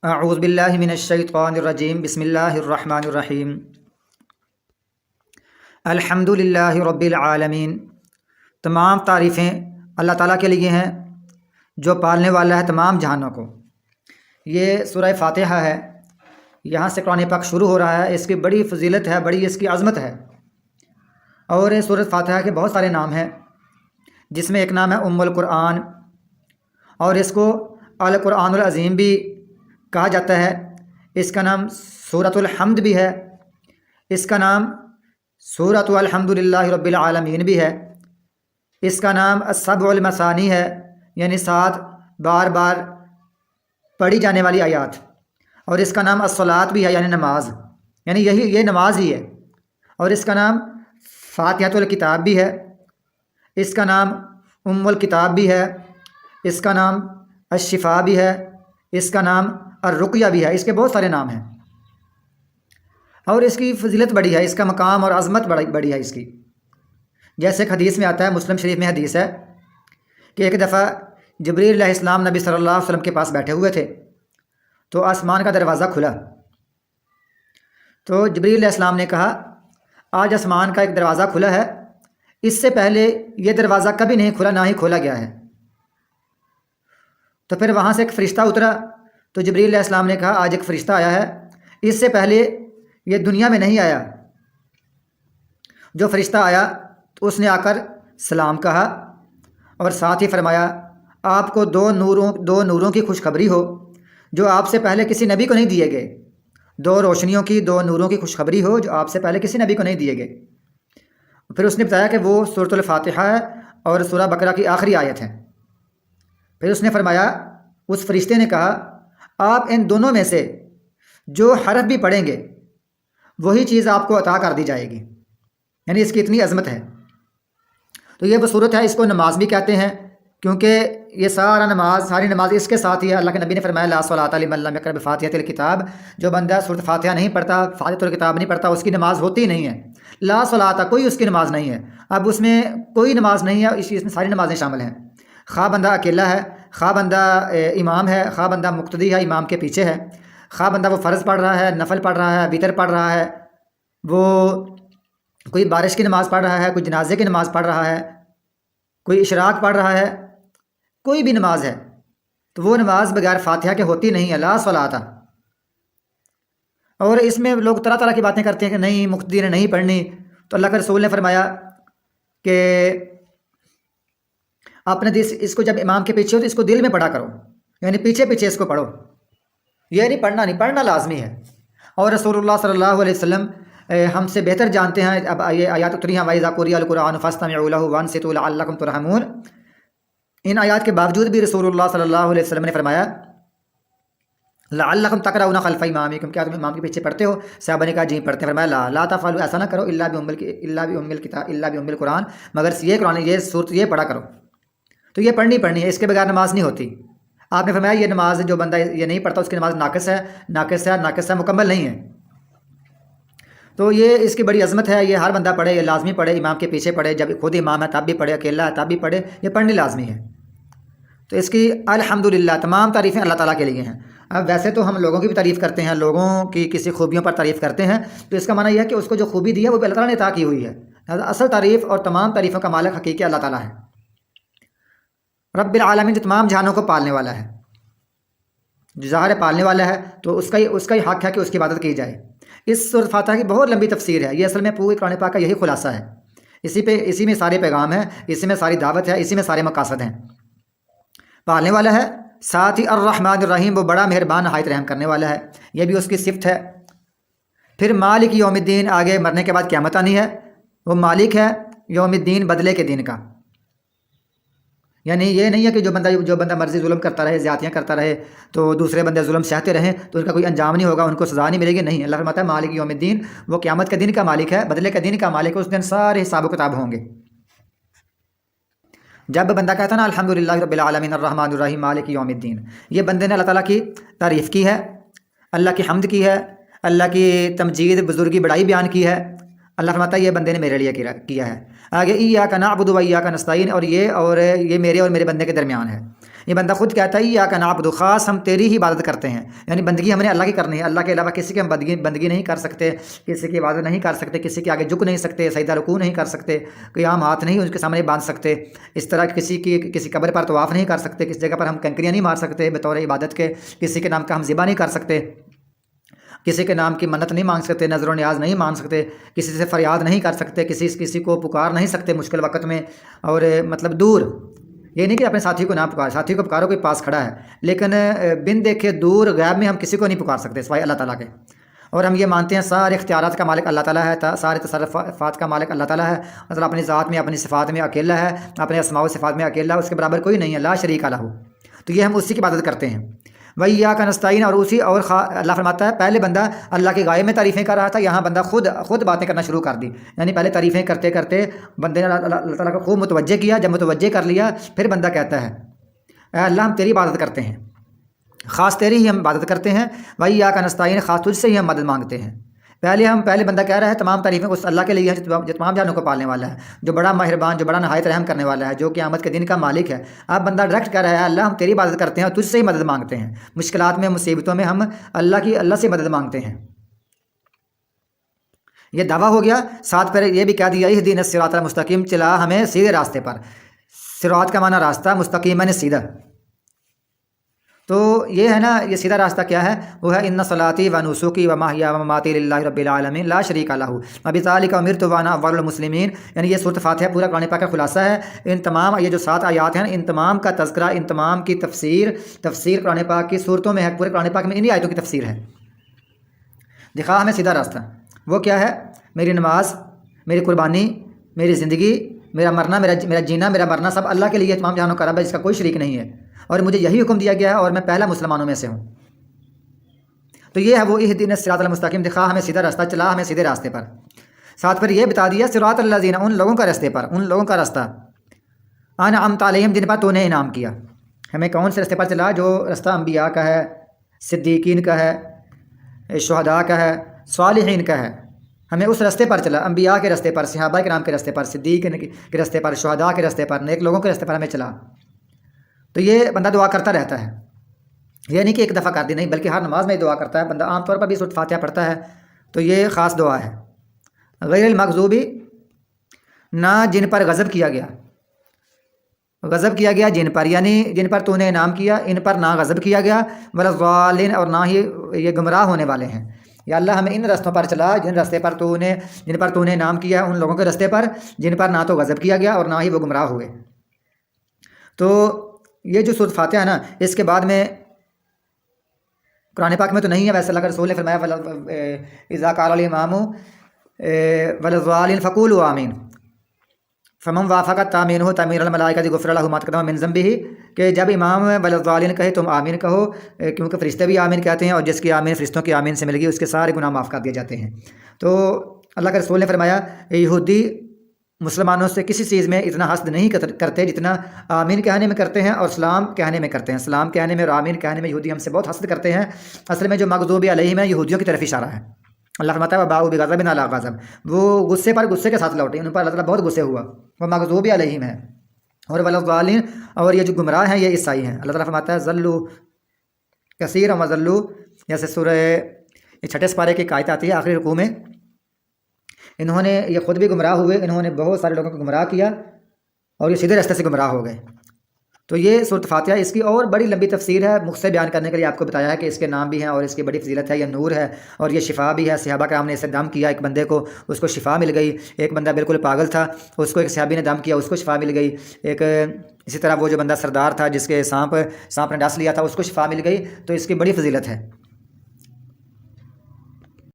اعوذ باللہ من الشیطان الرجیم بسم اللہ الرحمن الرحیم الحمد للہ رب العالمین۔ تمام تعریفیں اللہ تعالیٰ کے لیے ہیں جو پالنے والا ہے تمام جہانوں کو۔ یہ سورہ فاتحہ ہے، یہاں سے قرآن پاک شروع ہو رہا ہے۔ اس کی بڑی فضیلت ہے، بڑی اس کی عظمت ہے۔ اور سورۃ فاتحہ کے بہت سارے نام ہیں، جس میں ایک نام ہے ام القرآن، اور اس کو القرآن العظیم بھی کہا جاتا ہے۔ اس کا نام سورۃ الحمد بھی ہے، اس کا نام سورۃ الحمد للہ رب العالمین بھی ہے، اس کا نام السبع المثانی ہے، یعنی 7 بار بار پڑھی جانے والی آیات، اور اس کا نام الصلاۃ بھی ہے، یعنی نماز، یعنی یہ نماز ہی ہے۔ اور اس کا نام فاتحۃ الکتاب بھی ہے، اس کا نام ام الکتاب بھی ہے، اس کا نام الشفاء بھی ہے، اس کا نام الرقیہ بھی ہے۔ اس کے بہت سارے نام ہیں، اور اس کی فضیلت بڑی ہے، اس کا مقام اور عظمت بڑی ہے اس کی۔ جیسے ایک حدیث میں آتا ہے، مسلم شریف میں حدیث ہے کہ ایک دفعہ جبریل علیہ السلام نبی صلی اللہ علیہ وسلم کے پاس بیٹھے ہوئے تھے، تو آسمان کا دروازہ کھلا۔ تو جبریل علیہ السلام نے کہا، آج آسمان کا ایک دروازہ کھلا ہے، اس سے پہلے یہ دروازہ کبھی نہیں کھلا، نہ ہی کھولا گیا ہے۔ تو پھر وہاں سے ایک فرشتہ اترا، تو جبریل علیہ السلام نے کہا، آج ایک فرشتہ آیا ہے، اس سے پہلے یہ دنیا میں نہیں آیا۔ جو فرشتہ آیا تو اس نے آ کر سلام کہا، اور ساتھ ہی فرمایا، آپ کو دو نوروں کی خوشخبری ہو جو آپ سے پہلے کسی نبی کو نہیں دیے گئے۔ 2 روشنیوں کی، 2 نوروں کی خوشخبری ہو جو آپ سے پہلے کسی نبی کو نہیں دیے گئے۔ پھر اس نے بتایا کہ وہ سورۃ الفاتحہ ہے اور سورہ بقرہ کی آخری آیت ہے۔ پھر اس نے فرمایا، اس فرشتے نے کہا، آپ ان دونوں میں سے جو حرف بھی پڑھیں گے وہی چیز آپ کو عطا کر دی جائے گی، یعنی اس کی اتنی عظمت ہے۔ تو یہ وہ صورت ہے، اس کو نماز بھی کہتے ہیں، کیونکہ یہ ساری نماز اس کے ساتھ ہی ہے۔ اللہ کے نبی نے فرمایا، لا صلاۃ لمن لم یقرأ بفاتحۃ الکتاب، جو بندہ سورۃ فاتحہ نہیں پڑھتا، فاتحۃ الکتاب نہیں پڑھتا، اس کی نماز ہوتی نہیں ہے۔ لا صلاۃ، کوئی اس کی نماز نہیں ہے۔ اب اس میں کوئی نماز نہیں ہے، اس میں ساری نمازیں شامل ہیں، خواہ بندہ اکیلا ہے، خواہ بندہ امام ہے، خواہ بندہ مقتدی ہے، امام کے پیچھے ہے، خواہ بندہ وہ فرض پڑھ رہا ہے، نفل پڑھ رہا ہے، وتر پڑھ رہا ہے، وہ کوئی بارش کی نماز پڑھ رہا ہے، کوئی جنازے کی نماز پڑھ رہا ہے، کوئی اشراق پڑھ رہا ہے، کوئی بھی نماز ہے، تو وہ نماز بغیر فاتحہ کے ہوتی نہیں ہے، لا صلاۃ۔ اور اس میں لوگ طرح طرح کی باتیں کرتے ہیں کہ نہیں، مقتدی نے نہیں پڑھنی۔ تو اللہ کے رسول نے فرمایا کہ آپ نے اس کو جب امام کے پیچھے ہو تو اس کو دل میں پڑھا کرو، یعنی پیچھے پیچھے اس کو پڑھو، یہ نہیں پڑھنا لازمی ہے۔ اور رسول اللہ صلی اللہ علیہ وسلم ہم سے بہتر جانتے ہیں۔ اب یہ آیات اتری ہیں، وَإِذَا قُرِئَ الْقُرْآنُ فَاسْتَمِعُوا لَهُ وَأَنصِتُوا لَعَلَّكُمْ تُرْحَمُونَ۔ ان آیات کے باوجود بھی رسول اللہ صلی اللہ علیہ وسلم نے فرمایا، لعلکم تقرؤون خلف امامکم، کیا تم امام کے پیچھے پڑھتے ہو؟ صحابہ نے کہا جی پڑھتے ہیں۔ فرمایا، لا تفعلوا، ایسا نہ کرو، الا بام القرآن، مگر یہ قرآن، یہ سورت یہ پڑھا کرو۔ تو یہ پڑھنی ہے، اس کے بغیر نماز نہیں ہوتی۔ آپ نے فرمایا یہ نماز جو بندہ یہ نہیں پڑھتا اس کی نماز ناقص ہے، مکمل نہیں ہے۔ تو یہ اس کی بڑی عظمت ہے، یہ ہر بندہ پڑھے، یہ لازمی پڑھے، امام کے پیچھے پڑھے، جب خود امام ہے تب بھی پڑھے، اکیلا ہے تب بھی پڑھے، یہ پڑھنی لازمی ہے۔ تو اس کی الحمدللہ تمام تعریفیں اللہ تعالیٰ کے لیے ہیں۔ اب ویسے تو ہم لوگوں کی بھی تعریف کرتے ہیں، لوگوں کی کسی خوبیوں پر تعریف کرتے ہیں، تو اس کا معنی یہ ہے کہ اس کو جو خوبی دی ہے وہ بھی اللہ تعالیٰ نے عطا کی ہوئی ہے۔ اصل تعریف اور تمام تعریفوں کا مالک حقیقی اللہ تعالیٰ ہے، رب العالمین، جو تمام جہانوں کو پالنے والا ہے، جو ظاہر پالنے والا ہے، تو اس کا ہی حق ہے کہ اس کی عبادت کی جائے۔ اس سورۃ فاتحہ کی بہت لمبی تفسیر ہے، یہ اصل میں پورے قرآن پاک کا یہی خلاصہ ہے۔ اسی میں سارے پیغام ہیں، اسی میں ساری دعوت ہے، اسی میں سارے مقاصد ہیں۔ پالنے والا ہے، ساتھ ہی الرحمن الرحیم، وہ بڑا مہربان نہایت رحم کرنے والا ہے، یہ بھی اس کی صفت ہے۔ پھر مالک یوم الدین، آگے مرنے کے بعد قیامت آنی ہے، وہ مالک ہے یوم الدین، بدلے کے دن کا۔ یعنی یہ نہیں ہے کہ جو بندہ مرضی ظلم کرتا رہے، زیادتیاں کرتا رہے، تو دوسرے بندے ظلم سہتے رہیں تو اس کا کوئی انجام نہیں ہوگا، ان کو سزا نہیں ملے گی، نہیں۔ اللہ فرماتا ہے مالک یوم الدین، وہ قیامت کے دن کا مالک ہے، بدلے کے دن کا مالک ہے، اس دن سارے حساب و کتاب ہوں گے۔ جب بندہ کہتا ہے نا الحمدللہ رب العالمین الرحمن الرحیم مالک یوم الدین، یہ بندے نے اللہ تعالیٰ کی تعریف کی ہے، اللہ کی حمد کی ہے، اللہ کی تمجید، بزرگی، بڑائی بیان کی ہے۔ اللہ فرماتا ہے یہ بندے نے میرے لیے کیا ہے۔ آگے ایاک نعبد و ایاک نستعین، اور یہ میرے اور میرے بندے کے درمیان ہے، یہ بندہ خود کہتا ہے یا کا نعبد، خاص ہم تیری ہی عبادت کرتے ہیں، یعنی بندگی ہم نے اللہ کی کرنی ہے، اللہ کے علاوہ کسی کی ہم بندگی نہیں کر سکتے، کسی کی عبادت نہیں کر سکتے، کسی کے آگے جھک نہیں سکتے، سجدہ رکوع نہیں کر سکتے، قیام ہاتھ نہیں اس کے سامنے باندھ سکتے، اس طرح کسی قبر پر طواف نہیں کر سکتے، کسی جگہ پر ہم کنکریاں نہیں مار سکتے بطور عبادت کے، کسی کے نام کا ہم ذبح نہیں کر سکتے، کسی کے نام کی منت نہیں مانگ سکتے، نظر و نیاز نہیں مانگ سکتے، کسی سے فریاد نہیں کر سکتے، کسی کو پکار نہیں سکتے مشکل وقت میں، اور مطلب دور، یہ نہیں کہ اپنے ساتھی کو نہ پکار، ساتھی کو پکارو کوئی پاس کھڑا ہے، لیکن بن دیکھے دور غیب میں ہم کسی کو نہیں پکار سکتے سوائے اللہ تعالیٰ کے۔ اور ہم یہ مانتے ہیں سارے اختیارات کا مالک اللہ تعالیٰ ہے، سارے تصرفات کا مالک اللہ تعالیٰ ہے، مطلب اپنی ذات میں اپنی صفات میں اکیلا ہے، اپنے اسماء و صفات میں اکیلا ہے، اس کے برابر کوئی نہیں ہے، لا شریک لہ، تو یہ ہم اسی کی عبادت کرتے ہیں۔ وَإِيَّاكَ نَسْتَعِينُ، اور اللہ فرماتا ہے پہلے بندہ اللہ کے غائب میں تعریفیں کر رہا تھا، یہاں بندہ خود باتیں کرنا شروع کر دی، یعنی پہلے تعریفیں کرتے کرتے بندے نے اللہ تعالیٰ کو خوب متوجہ کیا، جب متوجہ کر لیا پھر بندہ کہتا ہے اے اللہ ہم تیری عبادت کرتے ہیں، خاص تیری ہی ہم عبادت کرتے ہیں، وَإِيَّاكَ نَسْتَعِينُ، خاص تجھ سے ہی ہم مدد مانگتے ہیں۔ پہلے بندہ کہہ رہا ہے تمام تعریفیں اس اللہ کے لیے ہیں جو تمام جانوں کو پالنے والا ہے، جو بڑا مہربان، جو بڑا نہایت رحم کرنے والا ہے، جو قیامت کے دن کا مالک ہے۔ اب بندہ ڈائریکٹ کہہ رہا ہے اللہ ہم تیری عبادت کرتے ہیں اور تجھ سے ہی مدد مانگتے ہیں، مشکلات میں مصیبتوں میں ہم اللہ سے مدد مانگتے ہیں۔ یہ دعویٰ ہو گیا، ساتھ پھر یہ بھی کہہ دیا اہدنا الصراط المستقیم، چلا ہمیں سیدھے راستے پر، صراط کا معنی راستہ، مستقیم یعنی سیدھا، تو یہ ہے نا، یہ سیدھا راستہ کیا ہے، وہ ہے ان صلاتی و نسکی و محیای و مماتی للہ رب العالمین لا شریک لہ وبذالک امرت وانا اول المسلمین، یعنی یہ سورۃ فاتحہ پورا قرآن پاک کا خلاصہ ہے۔ ان تمام یہ جو 7 آیات ہیں ان تمام کا تذکرہ، ان تمام کی تفسیر قرآن پاک کی صورتوں میں ہے، پورے قرآن پاک میں انہی آیتوں کی تفسیر ہے۔ دکھا ہمیں سیدھا راستہ، وہ کیا ہے، میری نماز، میری قربانی، میری زندگی، میرا مرنا، میرا جینا، میرا مرنا سب اللہ کے لیے، تمام جہانوں کا رب ہے، جس کا کوئی شریک نہیں ہے، اور مجھے یہی حکم دیا گیا ہے اور میں پہلا مسلمانوں میں سے ہوں۔ تو یہ ہے وہ اہدنا الصراط المستقیم، دکھا ہمیں سیدھا راستہ، چلا ہمیں سیدھے راستے پر، ساتھ پھر یہ بتا دیا صراط الذین، ان لوگوں کا راستے پر، ان لوگوں کا راستہ، انعمت علیہم، جن پر تو نے انعام کیا۔ ہمیں کون سے راستے پر چلا، جو راستہ انبیاء کا ہے، صدیقین کا ہے، شہداء کا ہے، صالحین کا ہے، ہمیں اس راستے پر چلا، انبیاء کے راستے پر، صحابہ کرام کے راستے پر، صدیق کے راستے پر، شہداء کے راستے پر، نیک لوگوں کے راستے پر ہمیں چلا۔ تو یہ بندہ دعا کرتا رہتا ہے، یہ نہیں کہ ایک دفعہ کر دی، نہیں، بلکہ ہر نماز میں دعا کرتا ہے بندہ، عام طور پر بھی سورۃ فاتحہ پڑھتا ہے، تو یہ خاص دعا ہے۔ غیر المغضوبی، نہ جن پر غضب کیا گیا جن پر، یعنی جن پر تو نے انعام کیا ان پر نہ غضب کیا گیا، ولا الضالین، اور نہ ہی یہ گمراہ ہونے والے ہیں۔ یا اللہ ہمیں ان راستوں پر چلا جن پر تو نے انعام کیا، ان لوگوں کے راستے پر جن پر نہ تو غضب کیا گیا اور نہ ہی وہ گمراہ ہوئے۔ تو یہ جو سورۃ فاتحہ ہے نا، اس کے بعد میں قرآن پاک میں تو نہیں ہے، ویسے اللہ کے رسول نے فرمایا اذا قال الامام ولا الضالین فقولوا آمین فمن وافق تامینہ تامین الملائکۃ غفر لہ ما تقدم من ذنبہ، کہ جب امام ولا الضالین کہے تم آمین کہو، کیونکہ فرشتے بھی آمین کہتے ہیں، اور جس کی آمین فرشتوں کی آمین سے مل گئی اس کے سارے گناہ معاف کر دیے جاتے ہیں۔ تو اللہ کے رسول نے فرمایا یہودی مسلمانوں سے کسی چیز میں اتنا حسد نہیں کرتے جتنا آمین کہنے میں کرتے ہیں اور سلام کہنے میں کرتے ہیں۔ سلام کہنے میں اور آمین کہنے میں یہودی ہم سے بہت حسد کرتے ہیں۔ اصل میں جو مغضوب علیہم ہے یہودیوں کی طرف اشارہ ہے۔ اللہ فرماتا ہے وباؤ بغضب علی غضب، وہ غصے پر غصے کے ساتھ لوٹے، ان پر اللہ تعالیٰ بہت غصے ہوا، وہ مغضوب علیہم ہے۔ اور ولا الضالین، اور یہ جو گمراہ ہیں یہ عیسائی ہیں۔ اللہ تعالیٰ فرماتا ہے ذلوا کثیرا وضلوا، جیسے سورہ 6 سپارے کی آیت آتی ہے آخری رکوع میں، انہوں نے یہ خود بھی گمراہ ہوئے، انہوں نے بہت سارے لوگوں کو گمراہ کیا اور یہ سیدھے راستے سے گمراہ ہو گئے۔ تو یہ سورۃ فاتحہ، اس کی اور بڑی لمبی تفسیر ہے، مختصر بیان کرنے کے لیے آپ کو بتایا ہے کہ اس کے نام بھی ہیں اور اس کی بڑی فضیلت ہے، یہ نور ہے اور یہ شفا بھی ہے۔ صحابہ کرام نے اسے دم کیا، ایک بندے کو اس کو شفا مل گئی، ایک بندہ بالکل پاگل تھا اس کو ایک صحابی نے دم کیا، اس کو شفا مل گئی، ایک اسی طرح وہ جو بندہ سردار تھا جس کے سانپ نے ڈس لیا تھا اس کو شفا مل گئی۔ تو اس کی بڑی فضیلت ہے۔